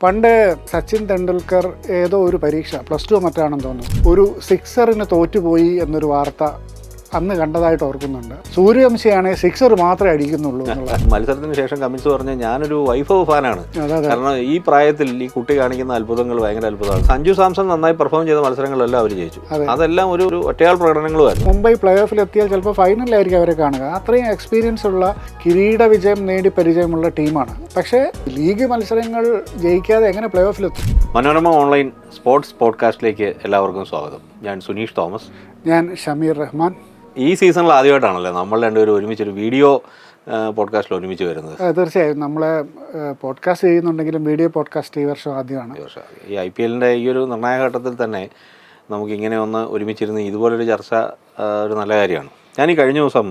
പണ്ട് സച്ചിൻ തെണ്ടുൽക്കർ ഏതോ ഒരു പരീക്ഷ +2 മറ്റാണെന്ന് തോന്നുന്നു, ഒരു സിക്സറിന് തോറ്റുപോയി എന്നൊരു വാർത്ത അന്ന് കണ്ടതായിട്ട് ഓർക്കുന്നുണ്ട്. സൂര്യവംശിയാണെങ്കിൽ സിക്സർ മാത്രമേ അടിക്കുന്നുള്ളൂ എന്നുള്ളത്. മത്സരത്തിന് ശേഷം കമ്മിൻസ് പറഞ്ഞ ഞാനൊരു വൈഭവ് ഫാനാണ്. കാരണം ഈ പ്രായത്തിൽ ഈ കുട്ടി കാണിക്കുന്ന അത്ഭുതങ്ങൾ ഭയങ്കര അത്ഭുതമാണ്. സഞ്ജു സാംസൺ നന്നായി പെർഫോം ചെയ്ത മത്സരങ്ങളെല്ലാം അവർ ജയിച്ചു. അതെല്ലാം ഒരു ഒറ്റയാൾ പ്രകടനങ്ങളുമായിരുന്നു. മുംബൈ പ്ലേ ഓഫിൽ എത്തിയാൽ ചിലപ്പോൾ ഫൈനലിലായിരിക്കും അവരെ കാണുക. അത്രയും എക്സ്പീരിയൻസ് ഉള്ള, കിരീട വിജയം നേടി പരിചയമുള്ള ടീമാണ്. പക്ഷേ ലീഗ് മത്സരങ്ങൾ ജയിക്കാതെ എങ്ങനെ പ്ലേ ഓഫിലെത്തും? മനോരമ ഓൺലൈൻ സ്പോർട്സ് പോഡ്കാസ്റ്റിലേക്ക് എല്ലാവർക്കും സ്വാഗതം. ഞാൻ സുനീഷ് തോമസ്. ഞാൻ ഷമീർ റഹ്മാൻ. ഈ സീസണിൽ ആദ്യമായിട്ടാണല്ലേ നമ്മൾ രണ്ടുപേരും ഒരുമിച്ചൊരു വീഡിയോ പോഡ്കാസ്റ്റിൽ ഒരുമിച്ച് വരുന്നത്? തീർച്ചയായും. നമ്മളെ പോഡ്കാസ്റ്റ് ചെയ്യുന്നുണ്ടെങ്കിലും വീഡിയോ പോഡ്കാസ്റ്റ് ഈ വർഷം ആദ്യമാണ്. ഈ IPL-ന്റെ ഈ ഒരു നിർണായക ഘട്ടത്തിൽ തന്നെ നമുക്കിങ്ങനെ ഒന്ന് ഒരുമിച്ചിരുന്ന് ഇതുപോലൊരു ചർച്ച ഒരു നല്ല കാര്യമാണ്. ഞാൻ ഈ കഴിഞ്ഞ ദിവസം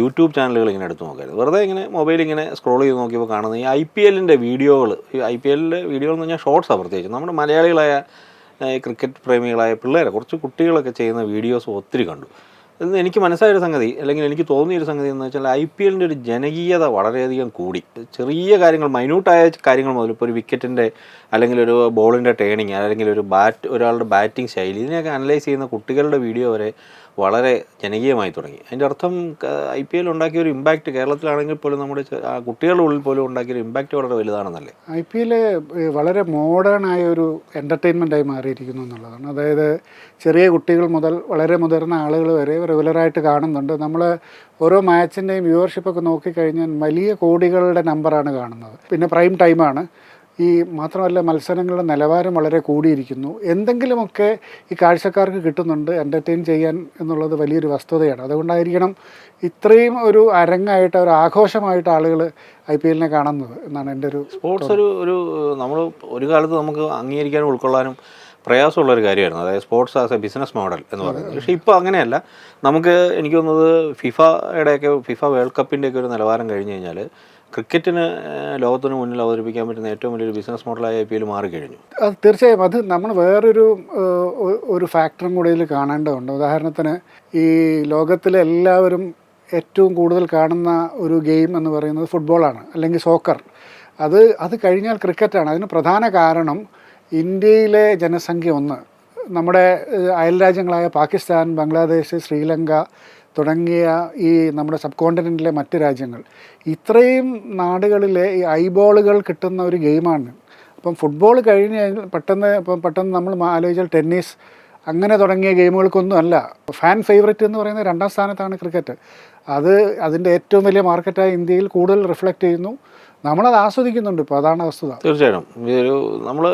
യൂട്യൂബ് ചാനലുകൾ ഇങ്ങനെ എടുത്ത് നോക്കായിരുന്നു. വെറുതെ ഇങ്ങനെ മൊബൈൽ ഇങ്ങനെ സ്ക്രോൾ ചെയ്ത് നോക്കിയപ്പോൾ കാണുന്നത് ഈ IPL-ന്റെ വീഡിയോകൾ. ഈ IPL-ന്റെ വീഡിയോകൾ എന്ന് പറഞ്ഞാൽ ഷോർട്സാണ്. പ്രത്യേകിച്ച് നമ്മുടെ മലയാളികളായ ക്രിക്കറ്റ് പ്രേമികളായ പിള്ളേരെ, കുറച്ച് കുട്ടികളൊക്കെ ചെയ്യുന്ന വീഡിയോസ് ഒത്തിരി കണ്ടു. എന്ന് എനിക്ക് മനസ്സിലായൊരു സംഗതി, അല്ലെങ്കിൽ എനിക്ക് തോന്നിയൊരു സംഗതി എന്ന് വെച്ചാൽ IPL-ന്റെ ഒരു ജനകീയത വളരെയധികം കൂടി. ചെറിയ കാര്യങ്ങൾ, മൈന്യൂട്ടായ കാര്യങ്ങൾ മുതൽ, ഇപ്പോൾ ഒരു വിക്കറ്റിൻ്റെ അല്ലെങ്കിൽ ഒരു ബോളിൻ്റെ ടേണിങ് അല്ലെങ്കിൽ ഒരാളുടെ ബാറ്റിംഗ് ശൈലി, ഇതിനെയൊക്കെ അനലൈസ് ചെയ്യുന്ന കുട്ടികളുടെ വീഡിയോ വരെ വളരെ ജനകീയമായി തുടങ്ങി. അതിൻ്റെ അർത്ഥം IPL ഉണ്ടാക്കിയ ഒരു ഇമ്പാക്റ്റ് കേരളത്തിലാണെങ്കിൽ പോലും നമ്മുടെ കുട്ടികളുടെ ഉള്ളിൽ പോലും ഉണ്ടാക്കിയൊരു ഇമ്പാക്റ്റ് വളരെ വലുതാണെന്നല്ലേ? IPL വളരെ മോഡേൺ ആയ ഒരു എൻ്റർടൈൻമെൻറ്റായി മാറിയിരിക്കുന്നു എന്നുള്ളതാണ്. അതായത് ചെറിയ കുട്ടികൾ മുതൽ വളരെ മുതിർന്ന ആളുകൾ വരെ റെഗുലറായിട്ട് കാണുന്നുണ്ട്. നമ്മൾ ഓരോ മാച്ചിൻ്റെയും വ്യൂവർഷിപ്പൊക്കെ നോക്കിക്കഴിഞ്ഞാൽ വലിയ കോടികളുടെ നമ്പറാണ് കാണുന്നത്. പിന്നെ പ്രൈം ടൈമാണ്. ഈ മാത്രമല്ല, മത്സരങ്ങളുടെ നിലവാരം വളരെ കൂടിയിരിക്കുന്നു. എന്തെങ്കിലുമൊക്കെ ഈ കാഴ്ചക്കാർക്ക് കിട്ടുന്നുണ്ട് എൻ്റർടൈൻ ചെയ്യാൻ എന്നുള്ളത് വലിയൊരു വസ്തുതയാണ്. അതുകൊണ്ടായിരിക്കണം ഇത്രയും ഒരു അരങ്ങായിട്ട്, ഒരു ആഘോഷമായിട്ട് ആളുകൾ IPL-നെ കാണുന്നത് എന്നാണ് എൻ്റെ ഒരു സ്പോർട്സ്. നമ്മൾ ഒരു കാലത്ത് നമുക്ക് അംഗീകരിക്കാനും ഉൾക്കൊള്ളാനും പ്രയാസമുള്ളൊരു കാര്യമായിരുന്നു, അതായത് sports as A business model എന്ന് പറയുന്നത്. പക്ഷേ ഇപ്പോൾ അങ്ങനെയല്ല. നമുക്ക് എനിക്ക് തോന്നുന്നത് ഫിഫ വേൾഡ് കപ്പിൻ്റെയൊക്കെ ഒരു നിലവാരം കഴിഞ്ഞ് കഴിഞ്ഞാൽ ക്രിക്കറ്റിന് ലോകത്തിന് മുന്നിൽ അവതരിപ്പിക്കാൻ പറ്റുന്ന ഏറ്റവും വലിയൊരു ബിസിനസ് മോഡലായി IPL മാറിക്കഴിഞ്ഞു. അത് തീർച്ചയായും. അത് നമ്മൾ വേറൊരു ഫാക്ടറും കൂടി ഇതിൽ കാണേണ്ടതുണ്ട്. ഉദാഹരണത്തിന്, ഈ ലോകത്തിലെ എല്ലാവരും ഏറ്റവും കൂടുതൽ കാണുന്ന ഒരു ഗെയിം എന്ന് പറയുന്നത് ഫുട്ബോളാണ്, അല്ലെങ്കിൽ സോക്കർ. അത് കഴിഞ്ഞാൽ ക്രിക്കറ്റാണ്. അതിന് പ്രധാന കാരണം ഇന്ത്യയിലെ ജനസംഖ്യ ഒന്ന്, നമ്മുടെ അയൽരാജ്യങ്ങളായ പാകിസ്ഥാൻ, ബംഗ്ലാദേശ്, ശ്രീലങ്ക തുടങ്ങിയ ഈ നമ്മുടെ സബ് കോണ്ടിനെൻറ്റിലെ മറ്റ് രാജ്യങ്ങൾ, ഇത്രയും നാടുകളിലെ ഈ ഐബോളുകൾ കിട്ടുന്ന ഒരു ഗെയിമാണ്. അപ്പം ഫുട്ബോൾ കഴിഞ്ഞ് കഴിഞ്ഞാൽ പെട്ടെന്ന് നമ്മൾ ആലോചിച്ചാൽ ടെന്നീസ്, അങ്ങനെ തുടങ്ങിയ ഗെയിമുകൾക്കൊന്നും അല്ല. ഫാൻ ഫേവറേറ്റ് എന്ന് പറയുന്നത് 2ാം സ്ഥാനത്താണ് ക്രിക്കറ്റ്. അതിൻ്റെ ഏറ്റവും വലിയ മാർക്കറ്റായ ഇന്ത്യയിൽ കൂടുതൽ റിഫ്ലക്റ്റ് ചെയ്യുന്നു. നമ്മളത് ആസ്വദിക്കുന്നുണ്ട്. ഇപ്പോൾ അതാണ് വസ്തുത. തീർച്ചയായിട്ടും. നമ്മൾ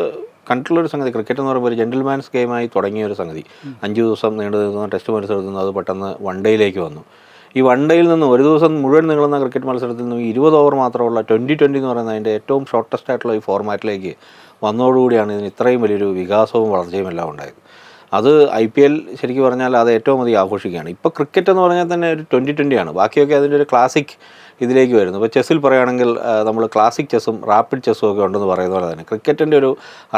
കണ്ടിട്ടുള്ളൊരു സംഗതി, ക്രിക്കറ്റ് എന്ന് പറയുമ്പോൾ ഒരു ജെന്റിൽമാൻസ് ഗെയിമായി തുടങ്ങിയ ഒരു സംഗതി. 5 ദിവസം നീണ്ടു നിൽക്കുന്ന ടെസ്റ്റ് മത്സരത്തിൽ നിന്ന് അത് പെട്ടെന്ന് വൺ ഡേയിലേക്ക് വന്നു. ഈ വൺ ഡേയിൽ നിന്ന് ഒരു ദിവസം മുഴുവൻ നീളുന്ന ക്രിക്കറ്റ് മത്സരത്തിൽ നിന്ന് 20 ഓവർ മാത്രമുള്ള 2020 എന്ന് പറയുന്ന അതിൻ്റെ ഏറ്റവും ഷോർട്ടസ്റ്റ് ആയിട്ടുള്ള ഈ ഫോർമാറ്റിലേക്ക് വന്നതോടുകൂടിയാണ് ഇതിന് ഇത്രയും വലിയൊരു വികാസവും വളർച്ചയും എല്ലാം ഉണ്ടായത്. അത് IPL ശരിക്കും പറഞ്ഞാൽ അത് ഏറ്റവും അധികം ആഘോഷിക്കുകയാണ്. ഇപ്പോൾ ക്രിക്കറ്റ് എന്ന് പറഞ്ഞാൽ തന്നെ ഒരു 2020 ആണ്. ബാക്കിയൊക്കെ അതിൻ്റെ ഒരു ക്ലാസിക് ഇതിലേക്ക് വരുന്നു. ഇപ്പോൾ ചെസ്സിൽ പറയുകയാണെങ്കിൽ നമ്മൾ ക്ലാസിക് ചെസ്സും റാപ്പിഡ് ചെസ്സും ഒക്കെ ഉണ്ടെന്ന് പറയുന്ന പോലെ തന്നെ ക്രിക്കറ്റിൻ്റെ ഒരു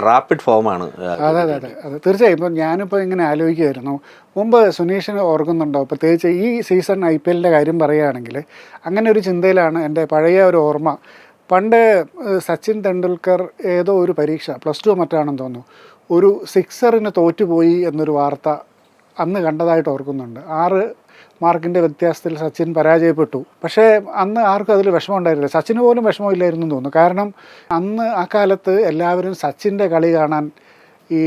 റാപ്പിഡ് ഫോമാണ്. അതെ. തീർച്ചയായും. ഇപ്പം ഞാനിപ്പോൾ ഇങ്ങനെ ആലോചിക്കുമായിരുന്നു, മുമ്പ് സുനീഷിന് ഓർക്കുന്നുണ്ടോ, പ്രത്യേകിച്ച് ഈ സീസൺ IPL-ന്റെ കാര്യം പറയുകയാണെങ്കിൽ അങ്ങനെ ഒരു ചിന്തയിലാണ് എൻ്റെ പഴയ ഒരു ഓർമ്മ. പണ്ട് സച്ചിൻ തെണ്ടുൽക്കർ ഏതോ ഒരു പരീക്ഷ +2 മറ്റാണെന്ന് തോന്നുന്നു, ഒരു സിക്സറിന് തോറ്റുപോയി എന്നൊരു വാർത്ത അന്ന് കണ്ടതായിട്ട് ഓർക്കുന്നുണ്ട്. 6 മാർക്കിൻ്റെ വ്യത്യാസത്തിൽ സച്ചിൻ പരാജയപ്പെട്ടു. പക്ഷേ അന്ന് ആർക്കും അതിൽ വിഷമം ഉണ്ടായിരുന്നില്ല. സച്ചിന് പോലും വിഷമമില്ലായിരുന്നു എന്ന് തോന്നുന്നു. കാരണം അന്ന് ആ കാലത്ത് എല്ലാവരും സച്ചിൻ്റെ കളി കാണാൻ ഈ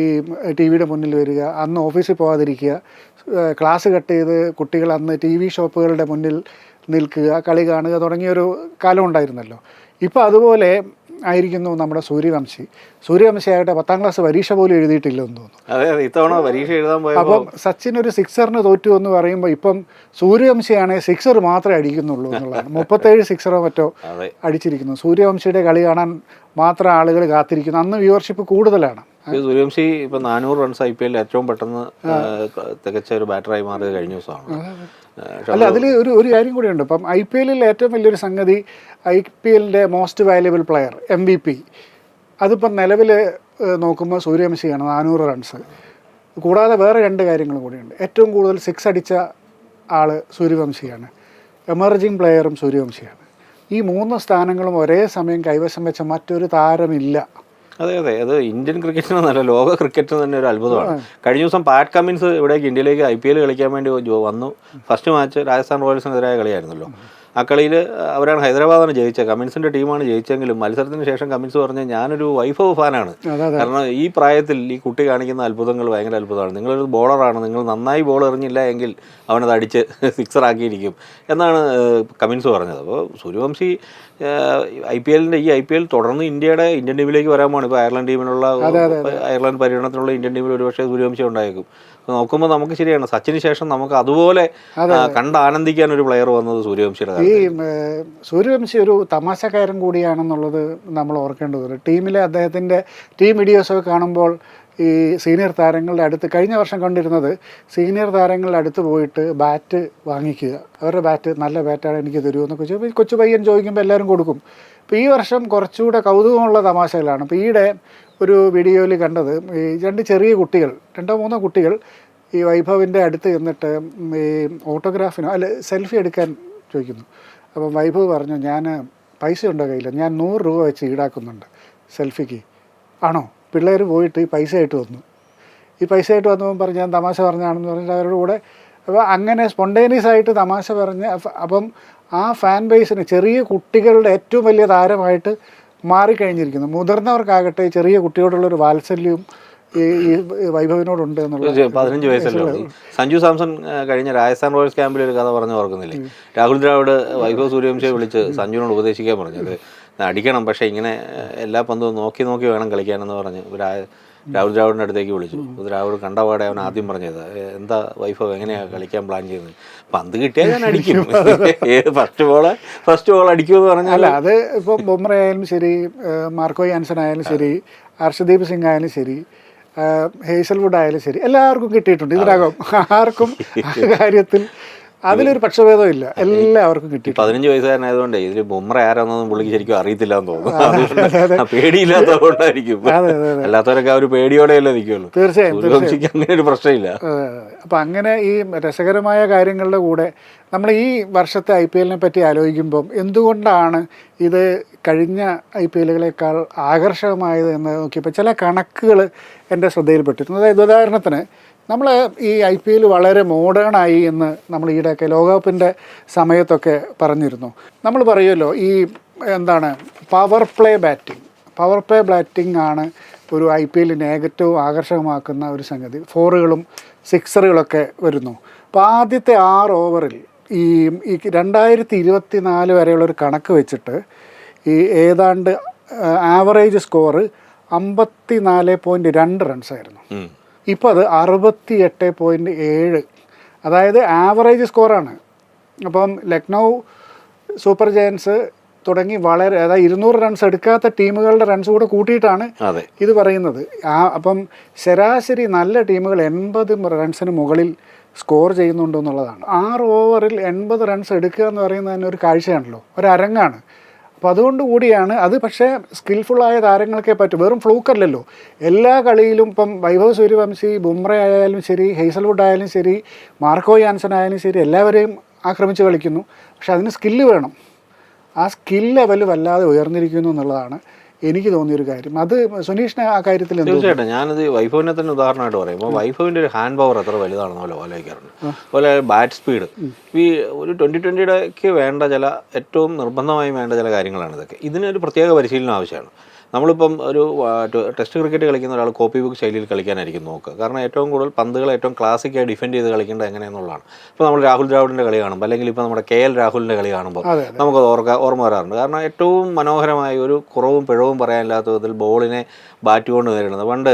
TV-യുടെ മുന്നിൽ വരിക, അന്ന് ഓഫീസിൽ പോകാതിരിക്കുക, ക്ലാസ് കട്ട് ചെയ്ത് കുട്ടികൾ അന്ന് TV ഷോപ്പുകളുടെ മുന്നിൽ നിൽക്കുക, കളി കാണുക തുടങ്ങിയൊരു കാലം ഉണ്ടായിരുന്നല്ലോ. ഇപ്പോൾ അതുപോലെ ആയിരിക്കുന്നു നമ്മുടെ സൂര്യവംശിയായിട്ട് 10ാം ക്ലാസ് പരീക്ഷ പോലും എഴുതിയിട്ടില്ലെന്ന് തോന്നുന്നു. അപ്പം സച്ചിൻ ഒരു സിക്സറിന് തോറ്റു എന്ന് പറയുമ്പോൾ ഇപ്പം സൂര്യവംശിയാണെങ്കിൽ സിക്സർ മാത്രമേ അടിക്കുന്നുള്ളൂ എന്നുള്ളതാണ്. 37 സിക്സറോ മറ്റോ അടിച്ചിരിക്കുന്നു. സൂര്യവംശിയുടെ കളി കാണാൻ മാത്രം ആളുകൾ കാത്തിരിക്കുന്നു. അന്ന് വ്യൂവർഷിപ്പ് കൂടുതലാണ്. സൂര്യവംശി ഇപ്പം 400 റൺസ് IPL ഏറ്റവും പെട്ടെന്ന് തികച്ച ഒരു ബാറ്ററായി മാറിയത് കഴിഞ്ഞ ദിവസമാണ്. അല്ല, അതിൽ ഒരു കാര്യം കൂടിയുണ്ട്. ഇപ്പം IPL-ൽ ഏറ്റവും വലിയൊരു സംഗതി, IPL-ന്റെ മോസ്റ്റ് വാല്യുബിൾ പ്ലെയർ MVP, അതിപ്പം നിലവിൽ നോക്കുമ്പോൾ സൂര്യവംശിയാണ്, 400 റൺസ്. കൂടാതെ വേറെ 2 കാര്യങ്ങൾ കൂടിയുണ്ട്. ഏറ്റവും കൂടുതൽ 6 അടിച്ച ആൾ സൂര്യവംശിയാണ്, എമർജിങ് പ്ലെയറും സൂര്യവംശിയാണ്. ഈ 3 സ്ഥാനങ്ങളും ഒരേ സമയം കൈവശം വെച്ച മറ്റൊരു താരമില്ല. അതെ അതെ, അത് ഇന്ത്യൻ ക്രിക്കറ്റിന് നല്ല ലോക ക്രിക്കറ്റിന് തന്നെ ഒരു അത്ഭുതമാണ്. കഴിഞ്ഞ ദിവസം പാറ്റ് കമ്മിൻസ് ഇവിടേക്ക് ഇന്ത്യയിലേക്ക് IPL കളിക്കാൻ വേണ്ടി വന്നു. ഫസ്റ്റ് മാച്ച് രാജസ്ഥാൻ റോയൽസിനെതിരായ കളിയായിരുന്നല്ലോ. ആ കളിയിൽ അവരാണ് ഹൈദരാബാദാണ് ജയിച്ചത്, കമ്മിൻസിൻ്റെ ടീമാണ് ജയിച്ചെങ്കിലും മത്സരത്തിന് ശേഷം കമ്മിൻസ് പറഞ്ഞ് ഞാനൊരു വൈഭവ് ഫാനാണ്. കാരണം ഈ പ്രായത്തിൽ ഈ കുട്ടി കാണിക്കുന്ന അത്ഭുതങ്ങൾ ഭയങ്കര അത്ഭുതമാണ്. നിങ്ങളൊരു ബോളറാണ്, നിങ്ങൾ നന്നായി ബോൾ എറിഞ്ഞില്ല എങ്കിൽ അവനത് അടിച്ച് സിക്സർ ആക്കിയിരിക്കും എന്നാണ് കമ്മിൻസ് പറഞ്ഞത്. അപ്പോൾ സൂര്യവംശി IPL തുടർന്ന് ഇന്ത്യൻ ടീമിലേക്ക് വരാൻ പോവാണ്. ഇപ്പോൾ അയർലൻഡ് പര്യടനത്തിനുള്ള ഇന്ത്യൻ ടീമിൽ ഒരുപക്ഷെ സൂര്യവംശി ഉണ്ടായേക്കും. നോക്കുമ്പോൾ നമുക്ക് ശരിയാണ്, സച്ചിന് ശേഷം നമുക്ക് അതുപോലെ കണ്ട് ആനന്ദിക്കാൻ ഒരു പ്ലെയർ വന്നത് സൂര്യവംശിയുടെ. ഈ സൂര്യവംശി ഒരു തമാശക്കാരൻ കൂടിയാണെന്നുള്ളത് നമ്മൾ ഓർക്കേണ്ടതുണ്ട്. ടീമിലെ അദ്ദേഹത്തിൻ്റെ ടീം വീഡിയോസൊക്കെ കാണുമ്പോൾ ഈ സീനിയർ താരങ്ങളുടെ അടുത്ത്, കഴിഞ്ഞ വർഷം കണ്ടിരുന്നത് സീനിയർ താരങ്ങളുടെ അടുത്ത് പോയിട്ട് ബാറ്റ് വാങ്ങിക്കുക, അവരുടെ ബാറ്റ് നല്ല ബാറ്റാണ് എനിക്ക് തരുമെന്നൊക്കെ കൊച്ചു പയ്യൻ ചോദിക്കുമ്പോൾ എല്ലാവരും കൊടുക്കും. അപ്പോൾ ഈ വർഷം കുറച്ചുകൂടെ കൗതുകമുള്ള തമാശകളാണ്. ഇപ്പോൾ ഈയിടെ ഒരു വീഡിയോയിൽ കണ്ടത്, ഈ 2 ചെറിയ കുട്ടികൾ, 2-3 കുട്ടികൾ ഈ വൈഭവിൻ്റെ അടുത്ത് ചെന്നിട്ട് ഈ ഓട്ടോഗ്രാഫിനോ സെൽഫി എടുക്കാൻ ചോദിക്കുന്നു. അപ്പം വൈഭവ് പറഞ്ഞു, ഞാൻ പൈസ ഉണ്ടോ കയ്യിൽ, ഞാൻ 100 രൂപ വെച്ച് ഈടാക്കുന്നുണ്ട് സെൽഫിക്ക്. ആണോ? പിള്ളേർ പോയിട്ട് ഈ പൈസ ആയിട്ട് വന്നു. ഈ പൈസ ആയിട്ട് വന്നപ്പോൾ പറഞ്ഞു ഞാൻ തമാശ പറഞ്ഞാണെന്ന് പറഞ്ഞിട്ട് അവരുടെ കൂടെ. അപ്പോൾ അങ്ങനെ സ്പോണ്ടേനിയസ് ആയിട്ട് തമാശ പറഞ്ഞ് അപ്പം ആ ഫാൻ ബേസിന് ചെറിയ കുട്ടികളുടെ ഏറ്റവും വലിയ താരമായിട്ട് മാറിക്കഴിഞ്ഞിരിക്കുന്നു. മുതിർന്നവർക്കാകട്ടെ ചെറിയ കുട്ടിയോടുള്ളൊരു വാത്സല്യവും ഈ വൈഭവിനോടുണ്ട് എന്നുള്ളത്. 15 വയസ്സല്ലേ സഞ്ജു സാംസൺ കഴിഞ്ഞ രാജസ്ഥാൻ റോയൽസ് ക്യാമ്പിൽ ഒരു കഥ പറഞ്ഞ് ഓർക്കുന്നില്ലേ? രാഹുൽ ദ്രാവിഡ് വൈഭവ് സൂര്യവംശിയെ വിളിച്ച് സഞ്ജുവിനോട് ഉപദേശിക്കാൻ പറഞ്ഞത് അടിക്കണം, പക്ഷേ ഇങ്ങനെ എല്ലാ പന്തും നോക്കി വേണം കളിക്കാനെന്ന് പറഞ്ഞ് രാഹുൽ ദ്രാവിഡിൻ്റെ അടുത്തേക്ക് വിളിച്ചു. ദ്രാവിഡ് കണ്ടപാടെ അവൻ ആദ്യം പറഞ്ഞത്, എന്താ വൈഭവ് എങ്ങനെയാണ് കളിക്കാൻ പ്ലാൻ ചെയ്യുന്നത്? പന്ത് കിട്ടിയാൽ ഞാൻ അടിക്കും, ഫസ്റ്റ് ബോൾ അടിക്കുമെന്ന് പറഞ്ഞാൽ. അത് ഇപ്പം ബുംറ ആയാലും ശരി, മാർക്കോ യാൻസൺ ആയാലും ശരി, ഹർഷദീപ് സിംഗ് ആയാലും ശരി, ഹേസൽവുഡ് ആയാലും ശരി, എല്ലാവർക്കും കിട്ടിയിട്ടുണ്ട്. ഇതിനകം ആർക്കും കാര്യത്തിൽ അതിലൊരു പക്ഷഭേദം ഇല്ല, എല്ലാവർക്കും കിട്ടി. 15 വയസ്സുകാരനായതുകൊണ്ട് ഇതിൽ ബുംറ ആരാന്നൊന്നും പുള്ളിക്ക് ശരിക്കും അറിയത്തില്ല എന്ന് തോന്നുന്നു. പേടിയില്ലാത്തതുകൊണ്ടായിരിക്കും. അല്ലാത്തവരൊക്കെ ആ ഒരു പേടിയോടെയല്ലേ നിൽക്കുള്ളൂ. തീർച്ചയായും അങ്ങനെ ഒരു പ്രശ്നമില്ല. അപ്പം അങ്ങനെ ഈ രസകരമായ കാര്യങ്ങളുടെ കൂടെ നമ്മൾ ഈ വർഷത്തെ IPL പറ്റി ആലോചിക്കുമ്പം എന്തുകൊണ്ടാണ് ഇത് കഴിഞ്ഞ IPL ആകർഷകമായത് എന്ന് നോക്കിയപ്പോൾ ചില കണക്കുകൾ എൻ്റെ ശ്രദ്ധയിൽപ്പെട്ടിരുന്നു. അതായത് ഉദാഹരണത്തിന് നമ്മൾ ഈ IPL വളരെ മോഡേണായി എന്ന് നമ്മൾ ഈയിടെയൊക്കെ ലോകകപ്പിൻ്റെ സമയത്തൊക്കെ പറഞ്ഞിരുന്നു. നമ്മൾ പറയുമല്ലോ ഈ എന്താണ് പവർ പ്ലേ ബാറ്റിംഗ് ആണ് ഒരു IPLനെ ഏറ്റവും ആകർഷകമാക്കുന്ന ഒരു സംഗതി. 4കളും 6കളൊക്കെ വരുന്നു. അപ്പോൾ ആദ്യത്തെ 6 ഓവറിൽ ഈ 2024 വരെയുള്ളൊരു കണക്ക് വെച്ചിട്ട് ഈ ഏതാണ്ട് ആവറേജ് സ്കോർ 54.2 റൺസായിരുന്നു. ഇപ്പോൾ അത് 68.7, അതായത് ആവറേജ് സ്കോറാണ്. അപ്പം ലക്നൗ സൂപ്പർ ജയൻസ് തുടങ്ങി വളരെ, അതായത് 200 റൺസ് എടുക്കാത്ത ടീമുകളുടെ റൺസ് കൂടെ കൂട്ടിയിട്ടാണ് ഇത് പറയുന്നത്. അപ്പം ശരാശരി നല്ല ടീമുകൾ 80 റൺസിന് മുകളിൽ സ്കോർ ചെയ്യുന്നുണ്ട് എന്നുള്ളതാണ്. 6 ഓവറിൽ 80 റൺസ് എടുക്കുക എന്ന് പറയുന്നത് തന്നെ ഒരു കാഴ്ചയാണല്ലോ, ഒരു അരങ്ങാണ്. അപ്പോൾ അതുകൊണ്ട് കൂടിയാണ് അത്. പക്ഷേ സ്കിൽഫുള്ളായ താരങ്ങൾക്കേ പറ്റും, വെറും ഫ്ലൂക്കല്ലല്ലോ. എല്ലാ കളിയിലും ഇപ്പം വൈഭവ് സൂര്യവംശി, ബുംറ ആയാലും ശരി, ഹേസൽവുഡ് ആയാലും ശരി, മാർക്കോ യാൻസൺ ആയാലും ശരി, എല്ലാവരെയും ആക്രമിച്ച് കളിക്കുന്നു. പക്ഷെ അതിന് സ്കില്ല് വേണം. ആ സ്കിൽ ലെവൽ വല്ലാതെ ഉയർന്നിരിക്കുന്നു എന്നുള്ളതാണ് എനിക്ക് തോന്നിയൊരു കാര്യം. അത് സുനീഷിന് ആ കാര്യത്തിൽ തീർച്ചയായിട്ടും ഞാനത് വൈഭവിനെ തന്നെ ഉദാഹരണമായിട്ട് പറയും. അപ്പോൾ വൈഭവിൻ്റെ ഒരു ഹാൻഡ് പവർ എത്ര വലുതാണെന്ന് പോലെ ആലോചിക്കാറുണ്ട്. അതുപോലെ ബാറ്റ് സ്പീഡ്, ഈ ഒരു 2020 വേണ്ട ചില ഏറ്റവും നിർബന്ധമായും വേണ്ട ചില കാര്യങ്ങളാണ് ഇതൊക്കെ. ഇതിനൊരു പ്രത്യേക പരിശീലനം ആവശ്യമാണ്. നമ്മളിപ്പം ഒരു ടെസ്റ്റ് ക്രിക്കറ്റ് കളിക്കുന്ന ഒരാൾ കോപ്പി ബുക്ക് ശൈലിയിൽ കളിക്കാനായിരിക്കും നോക്കുക. കാരണം ഏറ്റവും കൂടുതൽ പന്തുകൾ ഏറ്റവും ക്ലാസിക്കായി ഡിഫെൻഡ് ചെയ്ത് കളിക്കേണ്ടത് എങ്ങനെയെന്നുള്ളതാണ്. ഇപ്പോൾ നമ്മൾ രാഹുൽ ദ്രാവിഡിൻ്റെ കളി കാണുമ്പോൾ, അല്ലെങ്കിൽ ഇപ്പോൾ നമ്മുടെ KL രാഹുലിൻ്റെ കളി കാണുമ്പോൾ നമുക്കത് ഓർമ്മ വരാറുണ്ട്. കാരണം ഏറ്റവും മനോഹരമായ ഒരു കുറവും പിഴവും പറയാനില്ലാത്ത വിധത്തിൽ ബോളിനെ ബാറ്റ് കൊണ്ട് നേരിടുന്നത്. പണ്ട്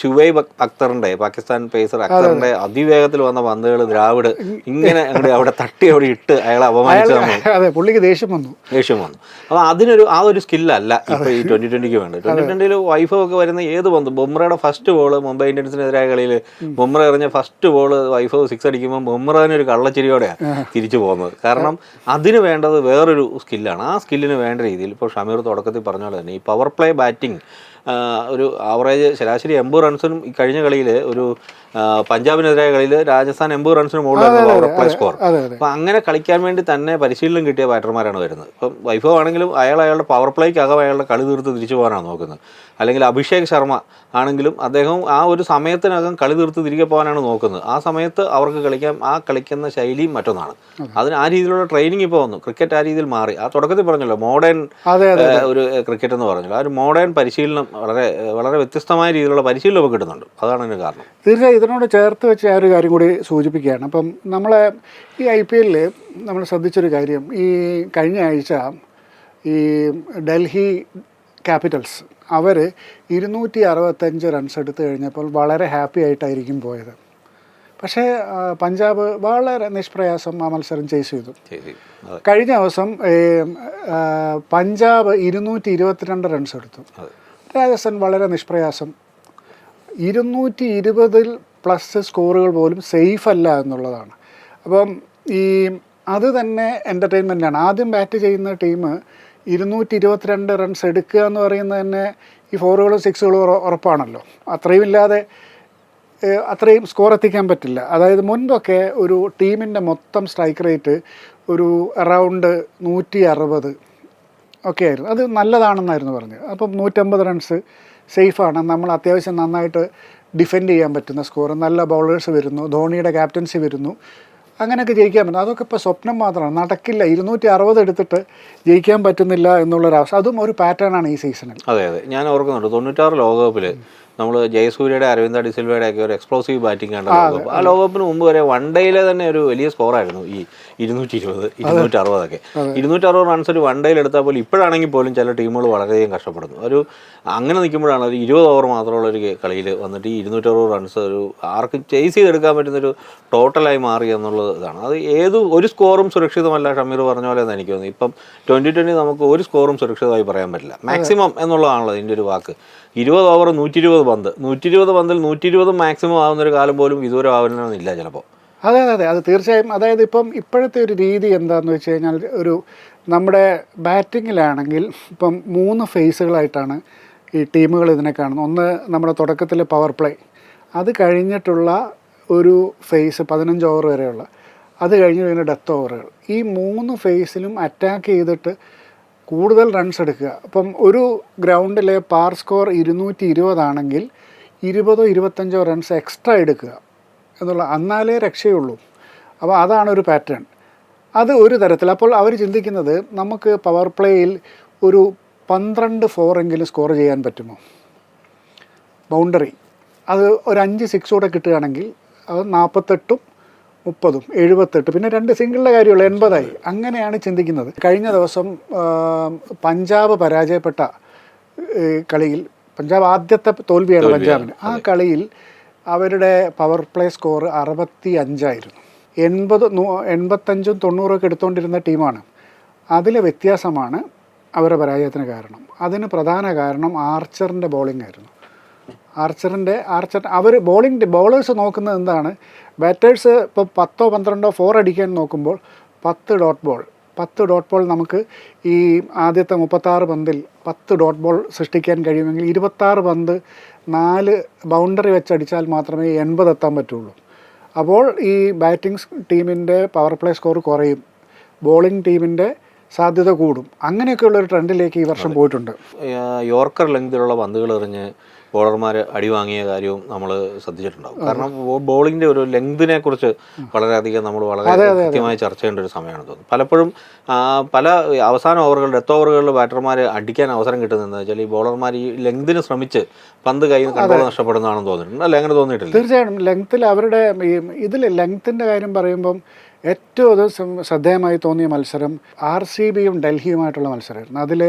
ഷുവൈബ് അക്തറിൻ്റെ, പാകിസ്ഥാൻ പേസർ അക്തറിൻ്റെ അതിവേഗത്തിൽ വന്ന പന്തുകൾ ദ്രാവിഡ് ഇങ്ങനെ അവിടെ തട്ടി അവിടെ ഇട്ട് അയാളെ അപമാനിച്ചു. പുള്ളിക്ക് ദേഷ്യം വന്നു. അപ്പോൾ ആ ഒരു സ്കില്ലല്ല ഇപ്പോൾ ഈ 2020 വേണ്ടത്. 2020 വൈഭവ് ഒക്കെ വരുന്ന ഏത് പന്തും, ബുംറയുടെ ഫസ്റ്റ് ബോൾ മുംബൈ ഇന്ത്യൻസിനെതിരായ കളിയിൽ ബുംറ എറിഞ്ഞ ഫസ്റ്റ് ബോൾ വൈഭവ് 6 അടിക്കുമ്പോൾ ബുംറന് ഒരു കള്ളച്ചിരിയോടെയാണ് തിരിച്ചു പോകുന്നത്. കാരണം അതിന് വേണ്ടത് വേറൊരു സ്കില്ലാണ്. ആ സ്കില്ലിന് വേണ്ട രീതിയിൽ ഇപ്പോൾ ഷമീർ തുടക്കത്തിൽ പറഞ്ഞ പോലെ തന്നെ ഈ പവർ പ്ലേ ബാറ്റിംഗ് ഒരു ആവറേജ് ശരാശരി 80 റൺസിനും ഈ കഴിഞ്ഞ കളിയിൽ ഒരു പഞ്ചാബിനെതിരായ കളിയിൽ രാജസ്ഥാൻ 80 റൺസിന് മുകളിലായിരുന്നു പവർ പ്ലേ സ്കോർ. അപ്പോൾ അങ്ങനെ കളിക്കാൻ വേണ്ടി തന്നെ പരിശീലനം കിട്ടിയ ബാറ്റർമാരാണ് വരുന്നത്. ഇപ്പം വൈഭവ് ആണെങ്കിലും അയാളുടെ പവർ പ്ലേക്കകം അയാളുടെ കളി തീർത്ത് തിരിച്ചു പോകാനാണ് നോക്കുന്നത്. അല്ലെങ്കിൽ അഭിഷേക് ശർമ്മ ആണെങ്കിലും അദ്ദേഹം ആ ഒരു സമയത്തിനകം കളി തീർത്ത് തിരികെ പോകാനാണ് നോക്കുന്നത്. ആ സമയത്ത് അവർക്ക് കളിക്കുന്ന ശൈലിയും മറ്റൊന്നാണ്. അതിന് ആ രീതിയിലുള്ള ട്രെയിനിങ് ഇപ്പോൾ വന്നു. ക്രിക്കറ്റ് ആ രീതിയിൽ മാറി. ആ തുടക്കത്തിൽ പറഞ്ഞല്ലോ മോഡേൺ ഒരു ക്രിക്കറ്റ് എന്ന് പറഞ്ഞല്ലോ, ആ ഒരു മോഡേൺ പരിശീലനം വളരെ വളരെ വ്യത്യസ്തമായ രീതിയിലുള്ള പരിശീലനം ഒക്കെ കിട്ടുന്നുണ്ട്. അതാണ് അതിന് കാരണം. തീർച്ചയായും ഇതിനോട് ചേർത്ത് വെച്ച് ആ ഒരു കാര്യം കൂടി സൂചിപ്പിക്കുകയാണ്. അപ്പം നമ്മളെ ഈ IPL നമ്മൾ ശ്രദ്ധിച്ചൊരു കാര്യം, ഈ കഴിഞ്ഞ ആഴ്ച ഈ ഡൽഹി ക്യാപിറ്റൽസ് അവർ 265 റൺസ് എടുത്തു കഴിഞ്ഞപ്പോൾ വളരെ ഹാപ്പി ആയിട്ടായിരിക്കും പോയത്. പക്ഷേ പഞ്ചാബ് വളരെ നിഷ്പ്രയാസം ആ മത്സരം ചേസ് ചെയ്തു. കഴിഞ്ഞ ദിവസം പഞ്ചാബ് 222 റൺസ് എടുത്തു. രാജസ്ഥാൻ വളരെ നിഷ്പ്രയാസം 220 പ്ലസ് സ്കോറുകൾ പോലും സേഫ് അല്ല എന്നുള്ളതാണ്. അപ്പം അത് തന്നെ എൻ്റർടൈൻമെൻറ്റാണ്. ആദ്യം ബാറ്റ് ചെയ്യുന്ന ടീം 222 റൺസ് എടുക്കുക എന്ന് പറയുന്നത് തന്നെ ഈ 4കളും 6കളും ഉറപ്പാണല്ലോ. അത്രയും സ്കോർ എത്തിക്കാൻ പറ്റില്ല. അതായത് മുൻപൊക്കെ ഒരു ടീമിൻ്റെ മൊത്തം സ്ട്രൈക്ക് റേറ്റ് ഒരു അറൗണ്ട് 160 ഒക്കെ ആയിരുന്നു. അത് നല്ലതാണെന്നായിരുന്നു പറഞ്ഞത്. അപ്പം 150 റൺസ് സേഫാണ്, നമ്മൾ അത്യാവശ്യം നന്നായിട്ട് ഡിഫെൻഡ് ചെയ്യാൻ പറ്റുന്ന സ്കോർ, നല്ല ബൗളേഴ്സ് വരുന്നു, ധോണിയുടെ ക്യാപ്റ്റൻസി വരുന്നു, അങ്ങനെയൊക്കെ ജയിക്കാൻ പറ്റും. അതൊക്കെ ഇപ്പോൾ സ്വപ്നം മാത്രമാണ്, നടക്കില്ല. 260 എടുത്തിട്ട് ജയിക്കാൻ പറ്റുന്നില്ല എന്നുള്ളൊരവസ്ഥ. അതും ഒരു പാറ്റേണാണ് ഈ സീസണിൽ. അതെ, ഞാൻ ഓർക്കുന്നുണ്ട് 96 ലോകകപ്പിൽ നമ്മൾ ജയസൂര്യയുടെ അരവിന്ദ ഡിസിൽവയുടെ ഒക്കെ ഒരു എക്സ്പ്ലോസീവ് ബാറ്റിംഗ് കണ്ട ലോകകപ്പ്. ആ ലോകകപ്പിന് മുമ്പ് വരെ വൺ ഡേയിലെ തന്നെ ഒരു വലിയ സ്കോറായിരുന്നു ഈ 220, 260 260 റൺസ് ഒരു വൺ ഡേയിൽ എടുത്താൽ പോലും ഇപ്പോഴാണെങ്കിൽ പോലും ചില ടീമുകൾ വളരെയധികം കഷ്ടപ്പെടുന്നു. അങ്ങനെ നിൽക്കുമ്പോഴാണ് ഒരു 20 ഓവർ മാത്രമുള്ള ഒരു കളിയിൽ വന്നിട്ട് ഈ 260 റൺസ് ഒരു ആർക്കും ചേസ് ചെയ്തെടുക്കാൻ പറ്റുന്നൊരു ടോട്ടലായി മാറി എന്നുള്ളത് ഇതാണ്. അത് ഒരു സ്കോറും സുരക്ഷിതമല്ല, ഷമീർ പറഞ്ഞ പോലെ എന്ന് എനിക്ക് തോന്നുന്നു. ഇപ്പം 2020 നമുക്ക് ഒരു സ്കോറും സുരക്ഷിതമായി പറയാൻ പറ്റില്ല. മാക്സിമം എന്നുള്ളതാണല്ലോ ഇതിൻ്റെ ഒരു വാക്ക്. 20 ഓവർ 120 പന്ത്, 120 പന്തിൽ 120 മാക്സിമം ആവുന്നൊരു കാലം പോലും ഇതുവരെ ആവുന്നില്ല ചിലപ്പോൾ. അതെ, അത് തീർച്ചയായും. അതായത് ഇപ്പോഴത്തെ ഒരു രീതി എന്താണെന്ന് വെച്ച് കഴിഞ്ഞാൽ, നമ്മുടെ ബാറ്റിങ്ങിലാണെങ്കിൽ ഇപ്പം 3 ഫേസുകളായിട്ടാണ് ഈ ടീമുകൾ ഇതിനെ കാണുന്നത്. ഒന്ന് നമ്മുടെ തുടക്കത്തിൽ പവർ പ്ലേ, അത് കഴിഞ്ഞിട്ടുള്ള ഒരു ഫേസ് 15 ഓവർ വരെയുള്ള, അത് കഴിഞ്ഞ് പിന്നെ ഡെത്ത് ഓവറുകൾ. ഈ 3 ഫേസിലും അറ്റാക്ക് ചെയ്തിട്ട് കൂടുതൽ റൺസ് എടുക്കുക. അപ്പം ഒരു ഗ്രൗണ്ടിലെ പാർ സ്കോർ 220 ആണെങ്കിൽ 20-25 റൺസ് എക്സ്ട്രാ എടുക്കുക എന്നാലേ രക്ഷയുള്ളൂ. അപ്പോൾ അതാണ് ഒരു പാറ്റേൺ. അത് ഒരു തരത്തിൽ. അപ്പോൾ അവർ ചിന്തിക്കുന്നത് നമുക്ക് പവർ പ്ലേയിൽ ഒരു 12 4 സ്കോർ ചെയ്യാൻ പറ്റുമോ, ബൗണ്ടറി അത് ഒരു 5 6 കൂടെ കിട്ടുകയാണെങ്കിൽ അത് 48-30 78, പിന്നെ 2 സിംഗിളിൻ്റെ കാര്യമുള്ളൂ, 80 അങ്ങനെയാണ് ചിന്തിക്കുന്നത്. കഴിഞ്ഞ ദിവസം പഞ്ചാബ് പരാജയപ്പെട്ട കളിയിൽ, പഞ്ചാബ് ആദ്യത്തെ തോൽവിയാണ് പഞ്ചാബിന്. ആ കളിയിൽ അവരുടെ പവർ പ്ലേ സ്കോർ 65 85-90 ഒക്കെ എടുത്തുകൊണ്ടിരുന്ന ടീമാണ്. അതിലെ വ്യത്യാസമാണ് അവരുടെ പരാജയത്തിന് കാരണം. അതിന് പ്രധാന കാരണം ആർച്ചറിൻ്റെ ബോളിംഗ് ആയിരുന്നു. ആർച്ചർ അവർ ബോളേഴ്സ് നോക്കുന്നത് എന്താണ്, ബാറ്റേഴ്സ് ഇപ്പോൾ 10-12 4 അടിക്കാൻ നോക്കുമ്പോൾ 10 ഡോട്ട് ബോൾ നമുക്ക് ഈ ആദ്യത്തെ 36 പന്തിൽ 10 ഡോട്ട് ബോൾ സൃഷ്ടിക്കാൻ കഴിയുമെങ്കിൽ 26 പന്ത് 4 ബൗണ്ടറി വെച്ചടിച്ചാൽ മാത്രമേ 80 എത്താൻ പറ്റുള്ളൂ. അപ്പോൾ ഈ ബാറ്റിംഗ് ടീമിൻ്റെ പവർ പ്ലേ സ്കോർ കുറയും, ബോളിംഗ് ടീമിൻ്റെ സാധ്യത കൂടും. അങ്ങനെയൊക്കെയുള്ളൊരു ട്രെൻഡിലേക്ക് ഈ വർഷം പോയിട്ടുണ്ട്. യോർക്കർ ലെങ്തിലുള്ള പന്തുകൾ എറിഞ്ഞ് ബോളർമാർ അടി വാങ്ങിയ കാര്യവും നമ്മൾ ശ്രദ്ധിച്ചിട്ടുണ്ടാകും. കാരണം ബോളിങ്ങിൻ്റെ ഒരു ലെങ്തിനെ കുറിച്ച് വളരെയധികം നമ്മൾ വളരെ കൃത്യമായി ചർച്ച ചെയ്യേണ്ട ഒരു സമയമാണ് തോന്നുന്നത്. പലപ്പോഴും പല അവസാന ഓവറുകൾ, ഡെത്ത് ഓവറുകളിൽ ബാറ്റർമാർ അടിക്കാൻ അവസരം കിട്ടുന്നതെന്ന് വെച്ചാൽ ഈ ബോളർമാർ ഈ ലെങ്തിന് ശ്രമിച്ച് പന്ത് കയ്യിൽ നിന്ന് കൺട്രോൾ നഷ്ടപ്പെടുന്നതാണെന്ന് തോന്നിയിട്ടുണ്ട്. അല്ല, അങ്ങനെ തോന്നിയിട്ടില്ല? തീർച്ചയായും ലെങ്ത്തിൽ അവരുടെ ഇതിൽ ലെങ്ത്തിൻ്റെ കാര്യം പറയുമ്പം ഏറ്റവും ശ്രദ്ധേയമായി തോന്നിയ മത്സരം RCBയും ഡൽഹിയുമായിട്ടുള്ള മത്സരമായിരുന്നു. അതിൽ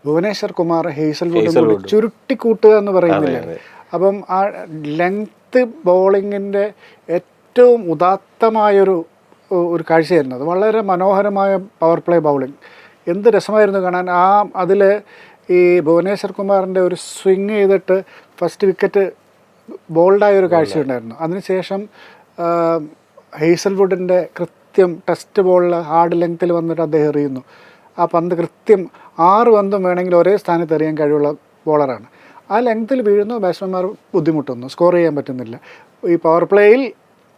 ഭുവനേശ്വർ കുമാർ ഹേസൽവുഡ് ചുരുട്ടിക്കൂട്ടുക എന്ന് പറയുന്നില്ല. അപ്പം ആ ലെങ്ത്ത് ബോളിങ്ങിൻ്റെ ഏറ്റവും ഉദാത്തമായൊരു കാഴ്ചയായിരുന്നു അത്. വളരെ മനോഹരമായ പവർ പ്ലേ ബൗളിംഗ്, എന്ത് രസമായിരുന്നു കാണാൻ. അതിൽ ഈ ഭുവനേശ്വർ കുമാറിൻ്റെ ഒരു സ്വിങ് ചെയ്തിട്ട് ഫസ്റ്റ് വിക്കറ്റ് ബോൾഡായൊരു കാഴ്ചയുണ്ടായിരുന്നു. അതിനുശേഷം ഹേസൽവുഡിൻ്റെ കൃത്യം ടെസ്റ്റ് ബോളിൽ ഹാർഡ് ലെങ്ത്തിൽ വന്നിട്ട് അദ്ദേഹം എറിയുന്നു. ആ പന്ത് കൃത്യം 6 പന്തും വേണമെങ്കിൽ ഒരേ സ്ഥാനത്ത് എറിയാൻ കഴിവുള്ള ബോളറാണ്. ആ ലെങ്ത്തിൽ വീഴുന്നു, ബാറ്റ്സ്മാൻമാർ ബുദ്ധിമുട്ടുന്നു, സ്കോർ ചെയ്യാൻ പറ്റുന്നില്ല. ഈ പവർ പ്ലേയിൽ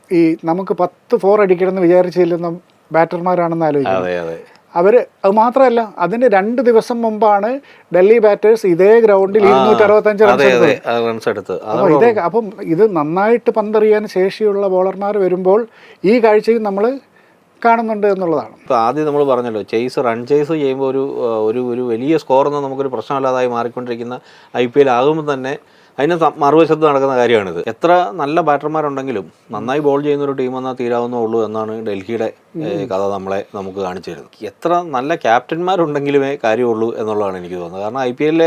ഈ നമുക്ക് 10 4 അടിക്കണമെന്ന് വിചാരിച്ച് ചെല്ലുന്ന ബാറ്റർമാരാണെന്ന് ആലോചിക്കുന്നത്. അവർ അത് മാത്രമല്ല, അതിന് 2 ദിവസം മുമ്പാണ് ഡൽഹി ബാറ്റേഴ്സ് ഇതേ ഗ്രൗണ്ടിൽ 265 റൺസ് എടുത്തത്. അപ്പം ഇത് നന്നായിട്ട് പന്തെറിയാൻ ശേഷിയുള്ള ബോളർമാർ വരുമ്പോൾ ഈ കാഴ്ചയും നമ്മൾ കാണുന്നുണ്ട് എന്നുള്ളതാണ്. ഇപ്പോൾ ആദ്യം നമ്മൾ പറഞ്ഞല്ലോ, റൺ ചേസ് ചെയ്യുമ്പോൾ ഒരു വലിയ സ്കോറൊന്നും നമുക്കൊരു പ്രശ്നമല്ലാതായി മാറിക്കൊണ്ടിരിക്കുന്ന IPL ആകുമ്പോൾ തന്നെ അതിന് മറുവശത്ത് നടക്കുന്ന കാര്യമാണിത്. എത്ര നല്ല ബാറ്റർമാരുണ്ടെങ്കിലും നന്നായി ബോൾ ചെയ്യുന്ന ഒരു ടീം എന്നാൽ തീരാവുന്നേ ഉള്ളൂ എന്നാണ് ഡൽഹിയുടെ കഥ നമുക്ക് കാണിച്ചു തരുന്നത്. എത്ര നല്ല ക്യാപ്റ്റന്മാരുണ്ടെങ്കിലുമേ കാര്യമുള്ളൂ എന്നുള്ളതാണ് എനിക്ക് തോന്നുന്നത്. കാരണം IPL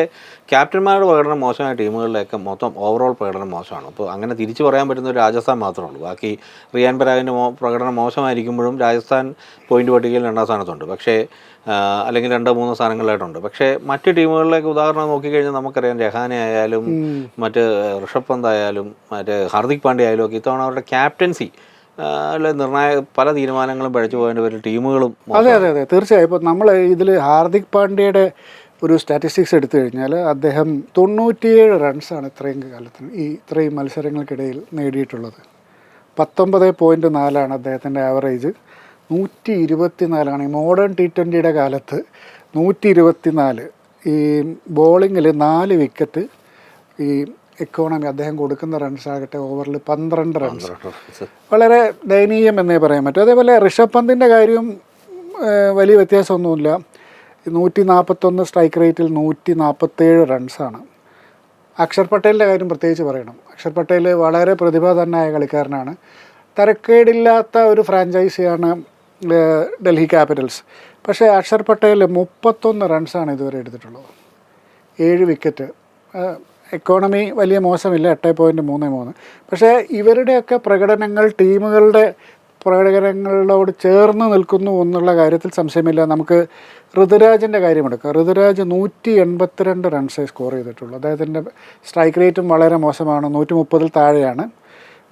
ക്യാപ്റ്റന്മാരുടെ പ്രകടനം മോശമായ ടീമുകളിലേക്ക് മൊത്തം ഓവറോൾ പ്രകടനം മോശമാണ്. അപ്പോൾ അങ്ങനെ തിരിച്ചു പറയാൻ പറ്റുന്ന ഒരു രാജസ്ഥാൻ മാത്രമേ ഉള്ളൂ. ബാക്കി റിയാൻ പരാഗിൻ്റെ പ്രകടനം മോശമായിരിക്കുമ്പോഴും രാജസ്ഥാൻ പോയിന്റ് പട്ടികയിൽ 2ാം സ്ഥാനത്തുണ്ട്, പക്ഷേ അല്ലെങ്കിൽ 2-3 സ്ഥാനങ്ങളിലായിട്ടുണ്ട്. പക്ഷേ മറ്റ് ടീമുകളിലേക്ക് ഉദാഹരണം നോക്കിക്കഴിഞ്ഞാൽ നമുക്കറിയാം, രഹാനെ ആയാലും മറ്റ് ഋഷഭ് പന്ത് ആയാലും മറ്റ് ഹാർദിക് പാണ്ഡ്യ ആയാലും ഒക്കെ ഇത്തവണ അവരുടെ ക്യാപ്റ്റൻസി നിർണായക പല തീരുമാനങ്ങളും പഴിച്ചു പോയതിൻ്റെ പേരിൽ ടീമുകളും. അതെ, തീർച്ചയായും. ഇപ്പോൾ നമ്മൾ ഇതിൽ ഹാർദിക് പാണ്ഡ്യയുടെ ഒരു സ്റ്റാറ്റിസ്റ്റിക്സ് എടുത്തു കഴിഞ്ഞാൽ അദ്ദേഹം 97 റൺസാണ് ഇത്രയും കാലത്തിന് ഇത്രയും മത്സരങ്ങൾക്കിടയിൽ നേടിയിട്ടുള്ളത്. 19.4 അദ്ദേഹത്തിൻ്റെ ആവറേജ്. 124 ഈ മോഡേൺ T20യുടെ കാലത്ത് 124. ഈ ബോളിങ്ങിൽ 4 വിക്കറ്റ്. ഈ എക്കോണമി അദ്ദേഹം കൊടുക്കുന്ന റൺസാകട്ടെ ഓവറിൽ 12 റൺസ്. വളരെ ദയനീയം എന്നേ പറയാൻ പറ്റും. അതേപോലെ ഋഷഭ് പന്തിൻ്റെ കാര്യവും വലിയ വ്യത്യാസമൊന്നുമില്ല. 141 സ്ട്രൈക്ക് റേറ്റിൽ 147 റൺസാണ്. അക്ഷർ പട്ടേലിൻ്റെ കാര്യം പ്രത്യേകിച്ച് പറയണം. അക്ഷർ പട്ടേൽ വളരെ പ്രതിഭാധനായ കളിക്കാരനാണ്. തരക്കേടില്ലാത്ത ഒരു ഫ്രാഞ്ചൈസിയാണ് ഡൽഹി ക്യാപിറ്റൽസ്. പക്ഷേ അക്ഷർ പട്ടേൽ 31 റൺസാണ് ഇതുവരെ എടുത്തിട്ടുള്ളത്, 7 വിക്കറ്റ്. എക്കോണമി വലിയ മോശമില്ല, 8.33. പക്ഷേ ഇവരുടെയൊക്കെ പ്രകടനങ്ങൾ ടീമുകളുടെ പ്രകടനങ്ങളോട് ചേർന്ന് നിൽക്കുന്നു എന്നുള്ള കാര്യത്തിൽ സംശയമില്ല. നമുക്ക് ഋതുരാജിൻ്റെ കാര്യമെടുക്കാം. ഋതുരാജ് 182 റൺസേ സ്കോർ ചെയ്തിട്ടുള്ളൂ. അദ്ദേഹത്തിൻ്റെ സ്ട്രൈക്ക് റേറ്റും വളരെ മോശമാണ്, 130-ൽ താഴെയാണ്.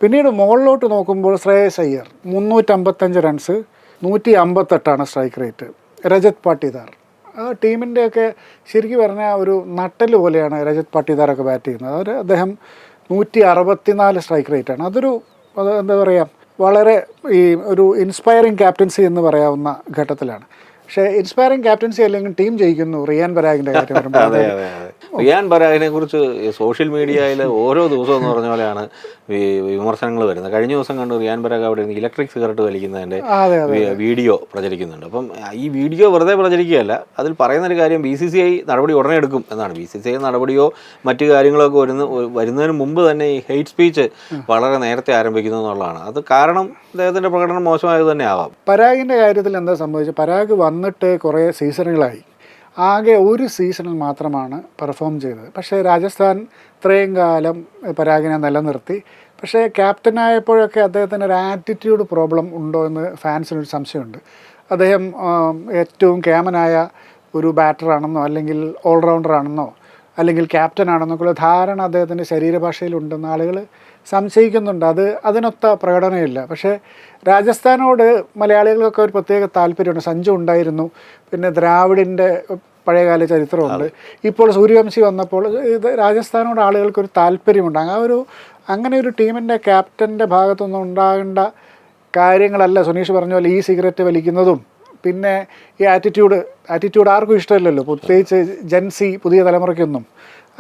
പിന്നീട് മുകളിലോട്ട് നോക്കുമ്പോൾ Shreyas Iyer 355 runs, 158 strike rate. Rajat Patidar ടീമിൻ്റെയൊക്കെ ശരിക്കും പറഞ്ഞാൽ ഒരു നട്ടല് പോലെയാണ് രജത് പാട്ടിദാറൊക്കെ ബാറ്റ് ചെയ്യുന്നത്. അദ്ദേഹം 164 സ്ട്രൈക്ക് റേറ്റാണ്. അത് എന്താ പറയുക, വളരെ ഒരു ഇൻസ്പയറിങ് ക്യാപ്റ്റൻസി എന്ന് പറയാവുന്ന ഘട്ടത്തിലാണ്. പക്ഷേ ഇൻസ്പയറിംഗ് ക്യാപ്റ്റൻസി അല്ലെങ്കിൽ ടീം ജയിക്കുന്നു. റിയാൻ പരാഗിൻ്റെ കാര്യം പറയുമ്പോൾ റിയാൻ പരാഗിനെ കുറിച്ച് സോഷ്യൽ മീഡിയയിൽ ഓരോ ദിവസവും എന്ന് പറഞ്ഞ പോലെയാണ് വിമർശനങ്ങൾ വരുന്നത്. കഴിഞ്ഞ ദിവസം കണ്ടു റിയാൻ പരാഗ് അവിടെ ഇലക്ട്രിക് സിഗരറ്റ് വലിക്കുന്നതിൻ്റെ വീഡിയോ പ്രചരിക്കുന്നുണ്ട്. അപ്പം ഈ വീഡിയോ വെറുതെ പ്രചരിക്കുകയല്ല, അതിൽ പറയുന്നൊരു കാര്യം BCCI നടപടി ഉടനെ എടുക്കും എന്നാണ്. BCCI നടപടിയോ മറ്റു കാര്യങ്ങളൊക്കെ വരുന്നതിന് മുമ്പ് തന്നെ ഈ ഹെയ്റ്റ് സ്പീച്ച് വളരെ നേരത്തെ ആരംഭിക്കുന്നു എന്നുള്ളതാണ്. അത് കാരണം അദ്ദേഹത്തിൻ്റെ പ്രകടനം മോശമായത് തന്നെ ആവാം. പരാഗിൻ്റെ കാര്യത്തിൽ എന്താ സംഭവിച്ചത്, പരാഗ് വന്നിട്ട് കുറേ സീസണുകളായി, ആകെ ഒരു സീസണിൽ മാത്രമാണ് പെർഫോം ചെയ്തത്. പക്ഷേ രാജസ്ഥാൻ ഇത്രയും കാലം പരാഗിനെ നിലനിർത്തി. പക്ഷേ ക്യാപ്റ്റനായപ്പോഴൊക്കെ അദ്ദേഹത്തിന് ഒരു ആറ്റിറ്റ്യൂഡ് പ്രോബ്ലം ഉണ്ടോ എന്ന് ഫാൻസിനൊരു സംശയമുണ്ട്. അദ്ദേഹം ഏറ്റവും കേമനായ ഒരു ബാറ്ററാണെന്നോ അല്ലെങ്കിൽ ഓൾറൗണ്ടറാണെന്നോ അല്ലെങ്കിൽ ക്യാപ്റ്റനാണെന്നൊക്കെയുള്ള ധാരണ അദ്ദേഹത്തിൻ്റെ ശരീരഭാഷയിലുണ്ടെന്ന് ആളുകൾ സംശയിക്കുന്നുണ്ട്. അതിനൊത്ത പ്രകടനമില്ല. പക്ഷേ രാജസ്ഥാനോട് മലയാളികൾക്കൊക്കെ ഒരു പ്രത്യേക താല്പര്യമുണ്ട്. സഞ്ജു ഉണ്ടായിരുന്നു, പിന്നെ ദ്രാവിഡിൻ്റെ പഴയകാല ചരിത്രമുണ്ട്, ഇപ്പോൾ സൂര്യവംശി വന്നപ്പോൾ ഇത് രാജസ്ഥാനോട് ആളുകൾക്കൊരു താല്പര്യമുണ്ട്. അങ്ങനെ ഒരു ടീമിൻ്റെ ക്യാപ്റ്റൻ്റെ ഭാഗത്തുനിന്ന് ഉണ്ടാകേണ്ട കാര്യങ്ങളല്ല സുനീഷ് പറഞ്ഞ പോലെ ഈ സിഗരറ്റ് വലിക്കുന്നതും പിന്നെ ഈ ആറ്റിറ്റ്യൂഡ് ആർക്കും ഇഷ്ടമില്ലല്ലോ, പ്രത്യേകിച്ച് ജെൻസി പുതിയ തലമുറയ്ക്കൊന്നും.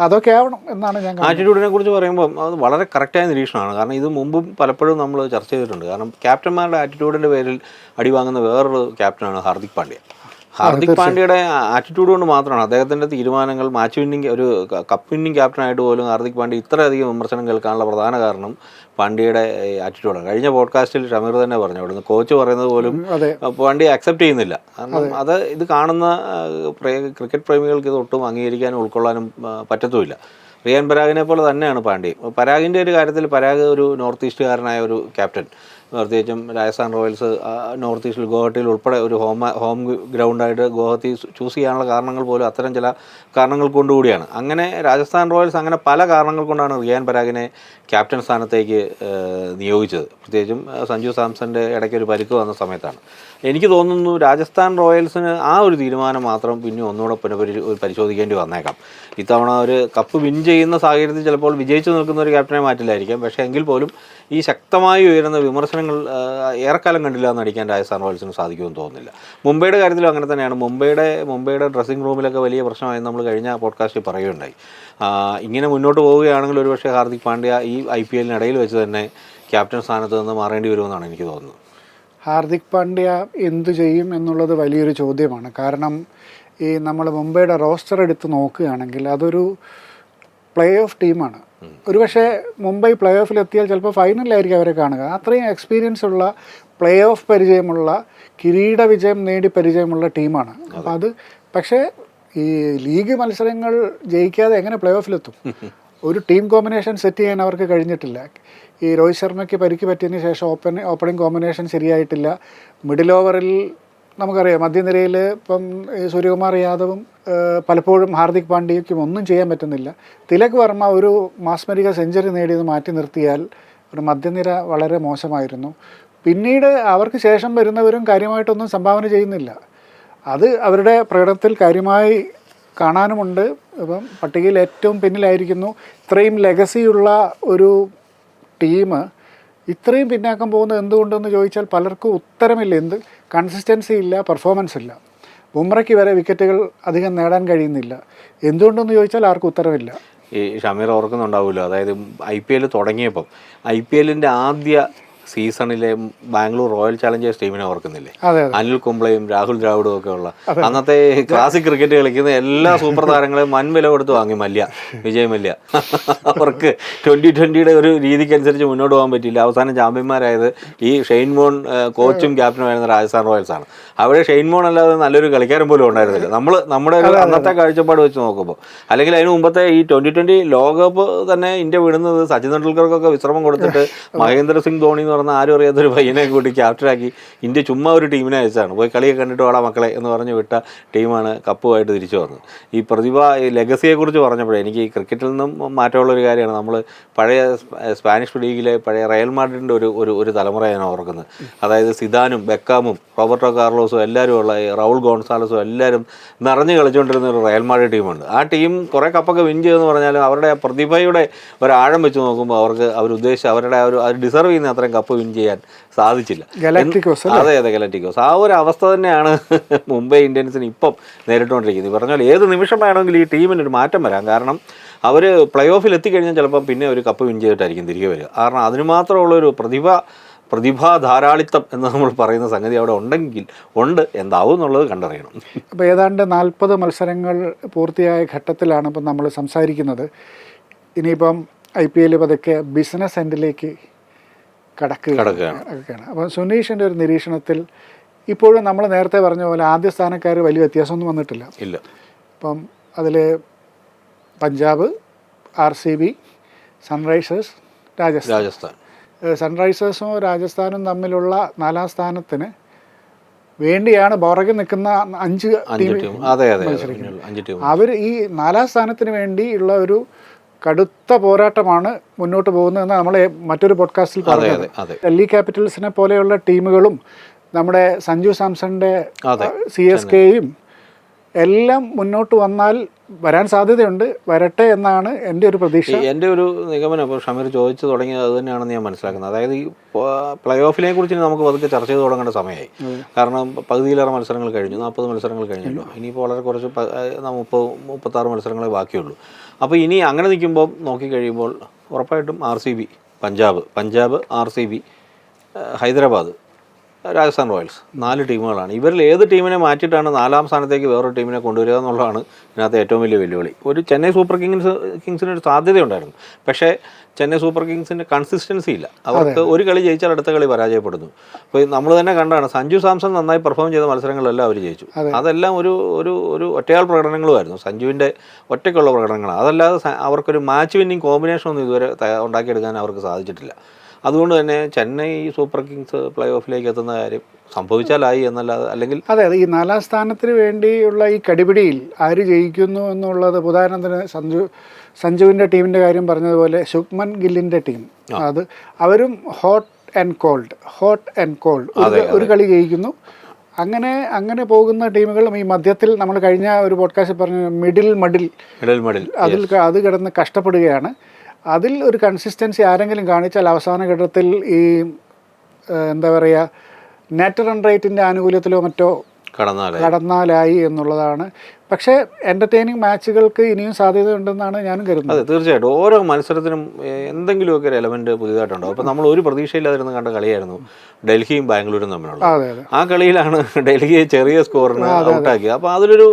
അതൊക്കെ ആവണം എന്നാണ് ഞാൻ. ആറ്റിറ്റ്യൂഡിനെ കുറിച്ച് പറയുമ്പോൾ അത് വളരെ കറക്റ്റായ നിരീക്ഷണമാണ്. കാരണം ഇത് മുമ്പും പലപ്പോഴും നമ്മൾ ചർച്ച ചെയ്തിട്ടുണ്ട്. കാരണം ക്യാപ്റ്റന്മാരുടെ ആറ്റിറ്റ്യൂഡിൻ്റെ പേരിൽ അടിവാങ്ങുന്ന വേറൊരു ക്യാപ്റ്റനാണ് ഹാർദിക് പാണ്ഡ്യ. ഹാർദിക് പാണ്ഡ്യയുടെ ആറ്റിറ്റ്യൂഡ് കൊണ്ട് മാത്രമാണ് അദ്ദേഹത്തിൻ്റെ തീരുമാനങ്ങൾ മാച്ച് വിന്നിങ് ഒരു കപ്പ് വിന്നിങ് ക്യാപ്റ്റനായിട്ട് പോലും ഹാർദിക് പാണ്ഡ്യ ഇത്രയധികം വിമർശനം കേൾക്കാനുള്ള പ്രധാന കാരണം പാണ്ഡ്യയുടെ ആറ്റിറ്റ്യൂഡാണ്. കഴിഞ്ഞ പോഡ്കാസ്റ്റിൽ ഷമീർ തന്നെ പറഞ്ഞു, അവിടുന്ന് കോച്ച് പറയുന്നത് പോലും പാണ്ഡ്യ അക്സെപ്റ്റ് ചെയ്യുന്നില്ല. കാരണം ഇത് കാണുന്ന ക്രിക്കറ്റ് പ്രേമികൾക്ക് ഇത് ഒട്ടും അംഗീകരിക്കാനും ഉൾക്കൊള്ളാനും പറ്റത്തുമില്ല. റിയാൻ പരാഗിനെ പോലെ തന്നെയാണ് പാണ്ഡ്യ. പരാഗിൻ്റെ ഒരു കാര്യത്തിൽ പരാഗ് ഒരു നോർത്ത് ഈസ്റ്റുകാരനായ ഒരു ക്യാപ്റ്റൻ, പ്രത്യേകിച്ചും രാജസ്ഥാൻ റോയൽസ് നോർത്ത് ഈസ്റ്റിൽ ഗുവാഹട്ടിയിൽ ഉൾപ്പെടെ ഒരു ഹോം ഗ്രൗണ്ടായിട്ട് ഗുവാഹത്തി ചൂസ് ചെയ്യാനുള്ള കാരണങ്ങൾ പോലും അത്തരം ചില കാരണങ്ങൾ കൊണ്ടുകൂടിയാണ്. അങ്ങനെ രാജസ്ഥാൻ റോയൽസ് അങ്ങനെ പല കാരണങ്ങൾ കൊണ്ടാണ് റിയാൻ പരാഗിനെ ക്യാപ്റ്റൻ സ്ഥാനത്തേക്ക് നിയോഗിച്ചത്. പ്രത്യേകിച്ചും സഞ്ജു സാംസൻ്റെ ഇടയ്ക്ക് ഒരു പരിക്ക് വന്ന സമയത്താണ്. എനിക്ക് തോന്നുന്നു രാജസ്ഥാൻ റോയൽസിന് ആ ഒരു തീരുമാനം മാത്രം പിന്നെ ഒന്നുകൂടെ പരിശോധിക്കേണ്ടി വന്നേക്കാം. ഇത്തവണ ഒരു കപ്പ് വിൻ ചെയ്യുന്ന സാഹചര്യത്തിൽ ചിലപ്പോൾ വിജയിച്ചു നിൽക്കുന്ന ഒരു ക്യാപ്റ്റനെ മാറ്റില്ലായിരിക്കാം. പക്ഷേ എങ്കിൽ പോലും ഈ ശക്തമായി ഉയരുന്ന വിമർശനങ്ങൾ ഏറെക്കാലം കണ്ടില്ല എന്നടിക്കാൻ രാജസ്ഥാൻ റോയൽസിന് സാധിക്കുമെന്ന് തോന്നുന്നില്ല. മുംബൈയുടെ കാര്യത്തിലും അങ്ങനെ തന്നെയാണ്. മുംബൈയുടെ ഡ്രസ്സിംഗ് റൂമിലൊക്കെ വലിയ പ്രശ്നമായി നമ്മൾ കഴിഞ്ഞ പോഡ്കാസ്റ്റിൽ പറയുകയുണ്ടായി. ഇങ്ങനെ മുന്നോട്ട് പോവുകയാണെങ്കിൽ ഒരുപക്ഷെ ഹാർദിക് പാണ്ഡ്യ ഈ IPL-നിടയിൽ വെച്ച് തന്നെ ക്യാപ്റ്റൻ സ്ഥാനത്ത് നിന്ന് മാറേണ്ടി വരുമെന്നാണ് എനിക്ക് തോന്നുന്നത്. ഹാർദിക് പാണ്ഡ്യ എന്തു ചെയ്യും എന്നുള്ളത് വലിയൊരു ചോദ്യമാണ്. കാരണം ഈ നമ്മൾ മുംബൈയുടെ റോസ്റ്റർ എടുത്ത് നോക്കുകയാണെങ്കിൽ അതൊരു പ്ലേ ഓഫ് ടീമാണ്. ഒരുപക്ഷെ മുംബൈ പ്ലേ ഓഫിലെത്തിയാൽ ചിലപ്പോൾ ഫൈനലിലായിരിക്കും അവരെ കാണുക. അത്രയും എക്സ്പീരിയൻസ് ഉള്ള, പ്ലേ ഓഫ് പരിചയമുള്ള, കിരീട വിജയം നേടി പരിചയമുള്ള ടീമാണ്. അപ്പോൾ അത് പക്ഷേ ഈ ലീഗ് മത്സരങ്ങൾ ജയിക്കാതെ എങ്ങനെ പ്ലേ ഓഫിലെത്തും? ഒരു ടീം കോമ്പിനേഷൻ സെറ്റ് ചെയ്യാൻ അവർക്ക് കഴിഞ്ഞിട്ടില്ല. ഈ രോഹിത് ശർമ്മയ്ക്ക് പരിക്ക് പറ്റിയതിന് ശേഷം ഓപ്പണിംഗ് കോമ്പിനേഷൻ ശരിയായിട്ടില്ല. മിഡിൽ ഓവറിൽ നമുക്കറിയാം മധ്യനിരയിൽ ഇപ്പം സൂര്യകുമാർ യാദവും പലപ്പോഴും ഹാർദിക് പാണ്ഡ്യയ്ക്കും ഒന്നും ചെയ്യാൻ പറ്റുന്നില്ല. തിലക് വർമ്മ ഒരു മാസ്മരിക സെഞ്ചുറി നേടിയത് മാറ്റി നിർത്തിയാൽ ഒരു മധ്യനിര വളരെ മോശമായിരുന്നു. പിന്നീട് അവർക്ക് ശേഷം വരുന്നവരും കാര്യമായിട്ടൊന്നും സംഭാവന ചെയ്യുന്നില്ല. അത് അവരുടെ പ്രകടനത്തിൽ കാര്യമായി കാണാനുമുണ്ട്. ഇപ്പം പട്ടികയിൽ ഏറ്റവും പിന്നിലായിരിക്കുന്നു. ഇത്രയും ലെഗസിയുള്ള ഒരു ടീം ഇത്രയും പിന്നാക്കം പോകുന്നത് എന്തുകൊണ്ടെന്ന് ചോദിച്ചാൽ പലർക്കും ഉത്തരമില്ല. കൺസിസ്റ്റൻസി ഇല്ല, പെർഫോമൻസ് ഇല്ല. ബുംറയ്ക്ക് വരെ വിക്കറ്റുകൾ അധികം നേടാൻ കഴിയുന്നില്ല. എന്തുകൊണ്ടെന്ന് ചോദിച്ചാൽ ആർക്കും ഉത്തരമില്ല. ഈ ഷമീർ ഓർക്കുന്നുണ്ടാവുമല്ലോ, അതായത് IPL തുടങ്ങിയപ്പം IPL-ൻ്റെ ആദ്യ സീസണിലെ ബാംഗ്ലൂർ റോയൽ ചാലഞ്ചേഴ്സ് ടീമിനെ ഓർക്കുന്നില്ലേ? അനിൽ കുംബ്ലയും രാഹുൽ ദ്രാവിഡും ഒക്കെ ഉള്ള അന്നത്തെ ക്ലാസിക് ക്രിക്കറ്റ് കളിക്കുന്ന എല്ലാ സൂപ്പർ താരങ്ങളെയും വൻവില കൊടുത്ത് വാങ്ങി വിജയ് മല്യ. അവർക്ക് 2020-യുടെ ഒരു രീതിക്കനുസരിച്ച് മുന്നോട്ട് പോകാൻ പറ്റിയില്ല. അവസാനം ചാമ്പ്യന്മാരായത് ഈ ഷെയ്ൻ വോൺ കോച്ചും ക്യാപ്റ്റനുമായിരുന്ന രാജസ്ഥാൻ റോയൽസാണ്. അവിടെ ഷെയ്ൻ വോൺ അല്ലാതെ നല്ലൊരു കളിക്കാരൻ പോലും ഉണ്ടായിരുന്നില്ല നമ്മുടെ അന്നത്തെ കാഴ്ചപ്പാട് വെച്ച് നോക്കുമ്പോൾ. അല്ലെങ്കിൽ അതിന് മുമ്പത്തെ ഈ 2020 ലോകകപ്പ് തന്നെ ഇന്ത്യ വിടുന്നത് സച്ചിൻ തെണ്ടുൽക്കർക്കൊക്കെ വിശ്രമം കൊടുത്തിട്ട് മഹേന്ദ്ര സിംഗ് ധോണി എന്ന് പറഞ്ഞാൽ ആരും അറിയാത്തൊരു പയ്യനെ കൂട്ടി ക്യാപ്റ്റനാക്കി ഇന്ത്യ ചുമ്മാ ഒരു ടീമിനെ അയച്ചാണ്. പോയി കളിയൊക്കെ കണ്ടിട്ട് വാടാ മക്കളെ എന്ന് പറഞ്ഞ് വിട്ട ടീമാണ് കപ്പുമായിട്ട് തിരിച്ചു വന്നത്. ഈ ലെഗസിയെക്കുറിച്ച് പറഞ്ഞപ്പോഴേ എനിക്ക് ഈ ക്രിക്കറ്റിൽ നിന്നും മാറ്റമുള്ളൊരു കാര്യമാണ്. നമ്മൾ പഴയ സ്പാനിഷ് ലീഗിലെ പഴയ റയൽ മാഡ്രിഡിൻ്റെ ഒരു തലമുറയാണ് ഓർക്കുന്നത്. അതായത് സിദാനും ബെക്കാമും റോബർട്ടോ കാർലോസും എല്ലാവരും ഉള്ള റൗൾ ഗോൺസാലസും എല്ലാവരും നിറഞ്ഞു കളിച്ചുകൊണ്ടിരുന്ന ഒരു റയൽ മാഡ്രിഡ് ടീമുണ്ട്. ആ ടീം കുറേ കപ്പൊക്കെ വിൻ ചെയ്തെന്ന് പറഞ്ഞാലും അവരുടെ പ്രതിഭയുടെ ഒരാഴം വെച്ച് നോക്കുമ്പോൾ അവരുടെ അവർ ഡിസർവ് ചെയ്യുന്ന അത്രയും കപ്പ് വിൻ ചെയ്യാൻ സാധിച്ചില്ല. അതെ ഗലാക്റ്റിക്കോസ്. ആ ഒരു അവസ്ഥ തന്നെയാണ് മുംബൈ ഇന്ത്യൻസിന് ഇപ്പം നേരിട്ടുകൊണ്ടിരിക്കുന്നത്. പറഞ്ഞാൽ ഏത് നിമിഷം വേണമെങ്കിലും ഈ ടീമിന് ഒരു മാറ്റം വരാം. കാരണം അവർ പ്ലേ ഓഫിൽ എത്തിക്കഴിഞ്ഞാൽ ചിലപ്പോൾ പിന്നെ ഒരു കപ്പ് വിൻ ചെയ്തിട്ടായിരിക്കും തിരികെ വരിക. കാരണം അതിന് മാത്രമുള്ളൊരു പ്രതിഭാ ധാരാളിത്തം എന്ന് നമ്മൾ പറയുന്ന സംഗതി അവിടെ ഉണ്ട്. എന്താവും എന്നുള്ളത് കണ്ടറിയണം. അപ്പോൾ ഏതാണ്ട് 40 മത്സരങ്ങൾ പൂർത്തിയായ ഘട്ടത്തിലാണ് ഇപ്പം നമ്മൾ സംസാരിക്കുന്നത്. ഇനിയിപ്പം IPL പതുക്കെ ബിസിനസ് എൻഡിലേക്ക് കടക്കുകയാണ്. അപ്പം സുനീഷിൻ്റെ ഒരു നിരീക്ഷണത്തിൽ ഇപ്പോഴും നമ്മൾ നേരത്തെ പറഞ്ഞ പോലെ ആദ്യ സ്ഥാനക്കാർ വലിയ വ്യത്യാസമൊന്നും വന്നിട്ടില്ല. ഇപ്പം അതിൽ പഞ്ചാബ്, RCB, സൺറൈസേഴ്സ്, രാജസ്ഥാൻ. സൺറൈസേഴ്സും രാജസ്ഥാനും തമ്മിലുള്ള 4ാം സ്ഥാനത്തിന് വേണ്ടിയാണ് പുറകെ നിൽക്കുന്ന 5 ടീം മത്സരിക്കുന്നത്. അവർ ഈ 4ാം സ്ഥാനത്തിന് വേണ്ടിയുള്ള ഒരു കടുത്ത പോരാട്ടമാണ് മുന്നോട്ട് പോകുന്നതെന്ന് നമ്മൾ മറ്റൊരു പോഡ്കാസ്റ്റിൽ പറഞ്ഞത്. ഡൽഹി ക്യാപിറ്റൽസിനെ പോലെയുള്ള ടീമുകളും നമ്മുടെ സഞ്ജു സാംസണിൻ്റെ CSKയും എല്ലാം മുന്നോട്ട് വരാൻ സാധ്യതയുണ്ട്. വരട്ടെ എന്നാണ് എൻ്റെ ഒരു പ്രതീക്ഷ. എൻ്റെ ഒരു നിഗമനം ഇപ്പോൾ ഷമീർ ചോദിച്ചു തുടങ്ങിയത് അത് തന്നെയാണെന്ന് ഞാൻ മനസ്സിലാക്കുന്നത്. അതായത് ഈ പ്ലേ ഓഫിനെ കുറിച്ച് നമുക്ക് പതുക്കെ ചർച്ച ചെയ്ത് തുടങ്ങേണ്ട സമയമായി. കാരണം പകുതിയിലേറെ മത്സരങ്ങൾ കഴിഞ്ഞു, 40 മത്സരങ്ങൾ കഴിഞ്ഞല്ലോ. ഇനിയിപ്പോൾ വളരെ കുറച്ച് 36 മത്സരങ്ങളെ ബാക്കിയുള്ളൂ. അപ്പോൾ ഇനി അങ്ങനെ നിൽക്കുമ്പോൾ നോക്കിക്കഴിയുമ്പോൾ ഉറപ്പായിട്ടും RCB, Punjab RCB, Hyderabad, Rajasthan Royals 4 ടീമുകളാണ്. ഇവരിൽ ഏത് ടീമിനെ മാറ്റിയിട്ടാണ് 4ാം സ്ഥാനത്തേക്ക് വേറൊരു ടീമിനെ കൊണ്ടുവരിക എന്നുള്ളതാണ് ഇതിനകത്ത് ഏറ്റവും വലിയ വെല്ലുവിളി. ഒരു ചെന്നൈ സൂപ്പർ കിങ്സിന് ഒരു സാധ്യതയുണ്ടായിരുന്നു. പക്ഷേ ചെന്നൈ സൂപ്പർ കിങ്സിൻ്റെ കൺസിസ്റ്റൻസി ഇല്ല. അവർക്ക് ഒരു കളി ജയിച്ചാൽ അടുത്ത കളി പരാജയപ്പെടുന്നു. അപ്പോൾ നമ്മൾ തന്നെ കണ്ടാണ് സഞ്ജു സാംസൺ നന്നായി പെർഫോം ചെയ്ത മത്സരങ്ങളിലെല്ലാം അവർ ജയിച്ചു. അതെല്ലാം ഒരു ഒറ്റയാൾ പ്രകടനങ്ങളുമായിരുന്നു. സഞ്ജുവിൻ്റെ ഒറ്റയ്ക്കുള്ള പ്രകടനങ്ങളാണ്. അതല്ലാതെ അവർക്കൊരു മാച്ച് വിന്നിങ് കോമ്പിനേഷനൊന്നും ഇതുവരെ ഉണ്ടാക്കിയെടുക്കാൻ അവർക്ക് സാധിച്ചിട്ടില്ല. അതുകൊണ്ട് തന്നെ ചെന്നൈ സൂപ്പർ കിങ്സ് പ്ലേ ഓഫിലേക്ക് എത്തുന്ന കാര്യം സംഭവിച്ചാലായി എന്നല്ലാതെ അല്ലെങ്കിൽ അതെ ഈ 4ാം സ്ഥാനത്തിന് വേണ്ടിയുള്ള ഈ കടിപിടിയിൽ ആര് ജയിക്കുന്നു എന്നുള്ളത് ഉദാഹരണത്തിന് സഞ്ജുവിൻ്റെ ടീമിൻ്റെ കാര്യം പറഞ്ഞതുപോലെ ശുഭ്മൻ ഗില്ലിൻ്റെ ടീം അവരും ഹോട്ട് ആൻഡ് കോൾഡ് ഒരു കളി ജയിക്കുന്നു, അങ്ങനെ പോകുന്ന ടീമുകളും ഈ മധ്യത്തിൽ നമ്മൾ കഴിഞ്ഞ ഒരു പോഡ്കാസ്റ്റിൽ പറഞ്ഞു മിഡിൽ മഡിൽ അത് കിടന്ന് കഷ്ടപ്പെടുകയാണ്. അതിൽ ഒരു കൺസിസ്റ്റൻസി ആരെങ്കിലും കാണിച്ചാൽ അവസാന ഘട്ടത്തിൽ ഈ എന്താ പറയുക നെറ്റ് റൺ റേറ്റിൻ്റെ ആനുകൂല്യത്തിലോ മറ്റോ കടന്നാലായി എന്നുള്ളതാണ്. പക്ഷേ എൻ്റർടൈനിങ് മാച്ചുകൾക്ക് ഇനിയും സാധ്യതയുണ്ടെന്നാണ് ഞാനും കരുതുന്നത്. അതെ, തീർച്ചയായിട്ടും ഓരോ മത്സരത്തിനും എന്തെങ്കിലുമൊക്കെ ഒരു എലമെന്റ് പുതിയതായിട്ടുണ്ടാവും. അപ്പോൾ നമ്മൾ ഒരു പ്രതീക്ഷയില്ലാതിരുന്ന് കണ്ട കളിയായിരുന്നു ഡൽഹിയും ബാംഗ്ലൂരും തമ്മിലുള്ള. ആ കളിയിലാണ് ഡൽഹിയെ ചെറിയ സ്കോറിന് ഔട്ടാക്കിയത്. അപ്പോൾ അതിലൊരു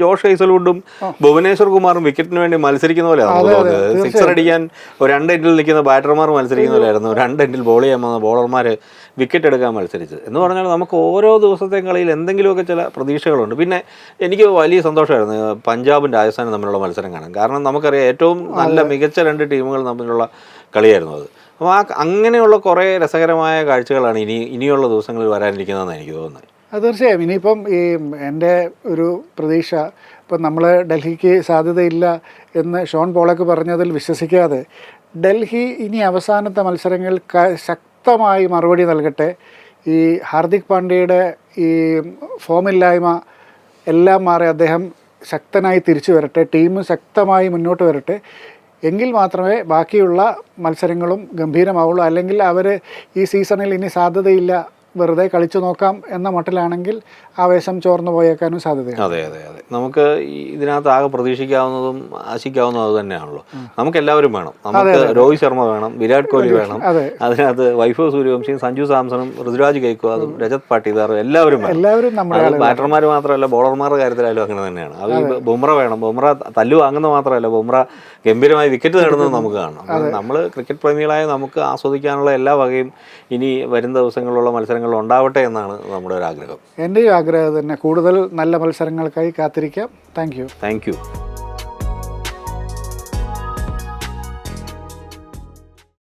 ജോഷ് ഹേസൽവുഡും ഭുവനേശ്വർ കുമാറും വിക്കറ്റിന് വേണ്ടി മത്സരിക്കുന്ന പോലെയാണ് നമുക്ക് തോന്നിയത്. സിക്സർ അടിക്കാൻ ഒരു 2 എൻഡിൽ നിൽക്കുന്ന ബാറ്റർമാർ മത്സരിക്കുന്ന പോലെയായിരുന്നു 2 എൻഡിൽ ബോൾ ചെയ്യാൻ വന്ന ബോളർമാർ വിക്കറ്റ് എടുക്കാൻ മത്സരിച്ചത്. എന്ന് പറഞ്ഞാൽ നമുക്ക് ഓരോ ദിവസത്തെയും കളിയിൽ എന്തെങ്കിലുമൊക്കെ ചില പ്രതീക്ഷകളുണ്ട്. പിന്നെ എനിക്ക് വലിയ സന്തോഷമായിരുന്നു പഞ്ചാബും രാജസ്ഥാനും തമ്മിലുള്ള മത്സരം കാണാൻ. കാരണം നമുക്കറിയാം ഏറ്റവും നല്ല മികച്ച 2 ടീമുകൾ തമ്മിലുള്ള കളിയായിരുന്നു അത്. അപ്പോൾ അങ്ങനെയുള്ള കുറേ രസകരമായ കാഴ്ചകളാണ് ഇനിയുള്ള ദിവസങ്ങളിൽ വരാനിരിക്കുന്നതെന്ന് എനിക്ക് തോന്നുന്നത്. അത് തീർച്ചയായും. ഇനിയിപ്പം ഈ എൻ്റെ ഒരു പ്രതീക്ഷ ഇപ്പം നമ്മൾ ഡൽഹിക്ക് സാധ്യതയില്ല എന്ന് ഷോൺ പോളക്ക് പറഞ്ഞതിൽ വിശ്വസിക്കാതെ ഡൽഹി ഇനി അവസാനത്തെ മത്സരങ്ങൾ ശക്തമായി മറുപടി നൽകട്ടെ. ഈ ഹാർദിക് പാണ്ഡ്യയുടെ ഈ ഫോമില്ലായ്മ എല്ലാം മാറി അദ്ദേഹം ശക്തനായി തിരിച്ചു വരട്ടെ, ടീം ശക്തമായി മുന്നോട്ട് വരട്ടെ. എങ്കിൽ മാത്രമേ ബാക്കിയുള്ള മത്സരങ്ങളും ഗംഭീരമാവുള്ളൂ. അല്ലെങ്കിൽ അവർ ഈ സീസണിൽ ഇനി സാധ്യതയില്ല, വെറുതെ കളിച്ചു നോക്കാം എന്ന മട്ടിലാണെങ്കിൽ ആവേശം ചോർന്നു പോയേക്കാനും സാധ്യതയാണ്. അതെ അതെ അതെ, നമുക്ക് ഇതിനകത്ത് ആകെ പ്രതീക്ഷിക്കാവുന്നതും ആശിക്കാവുന്നതും അത് തന്നെയാണല്ലോ. നമുക്ക് എല്ലാവരും വേണം. നമുക്ക് രോഹിത് ശർമ്മ വേണം, വിരാട് കോഹ്ലി വേണം, അതിനകത്ത് വൈഭവ് സൂര്യവംശിയും സഞ്ജു സാംസണും ഋതുരാജ് ഗൈക്വാദും രജത് പാട്ടീദാറും എല്ലാവരും ബാറ്റർമാർ മാത്രമല്ല ബോളർമാരുടെ കാര്യത്തിലായാലും അങ്ങനെ തന്നെയാണ്. അത് ബുംറ വേണം. ബുംറ തല്ലു വാങ്ങുന്നത് മാത്രമല്ല, ബുംറ ഗംഭീരമായി വിക്കറ്റ് നേടുന്നത് നമുക്ക് കാണാം. നമ്മൾ ക്രിക്കറ്റ് പ്രേമികളായ നമുക്ക് ആസ്വദിക്കാനുള്ള എല്ലാ വകയും ഇനി വരും ദിവസങ്ങളിലുള്ള മത്സരങ്ങൾ ഉണ്ടാവട്ടെ എന്നാണ് നമ്മുടെ ഒരു ആഗ്രഹം. എൻ്റെയും ആഗ്രഹം തന്നെ. കൂടുതൽ നല്ല മത്സരങ്ങൾക്കായി കാത്തിരിക്കാം. Thank you.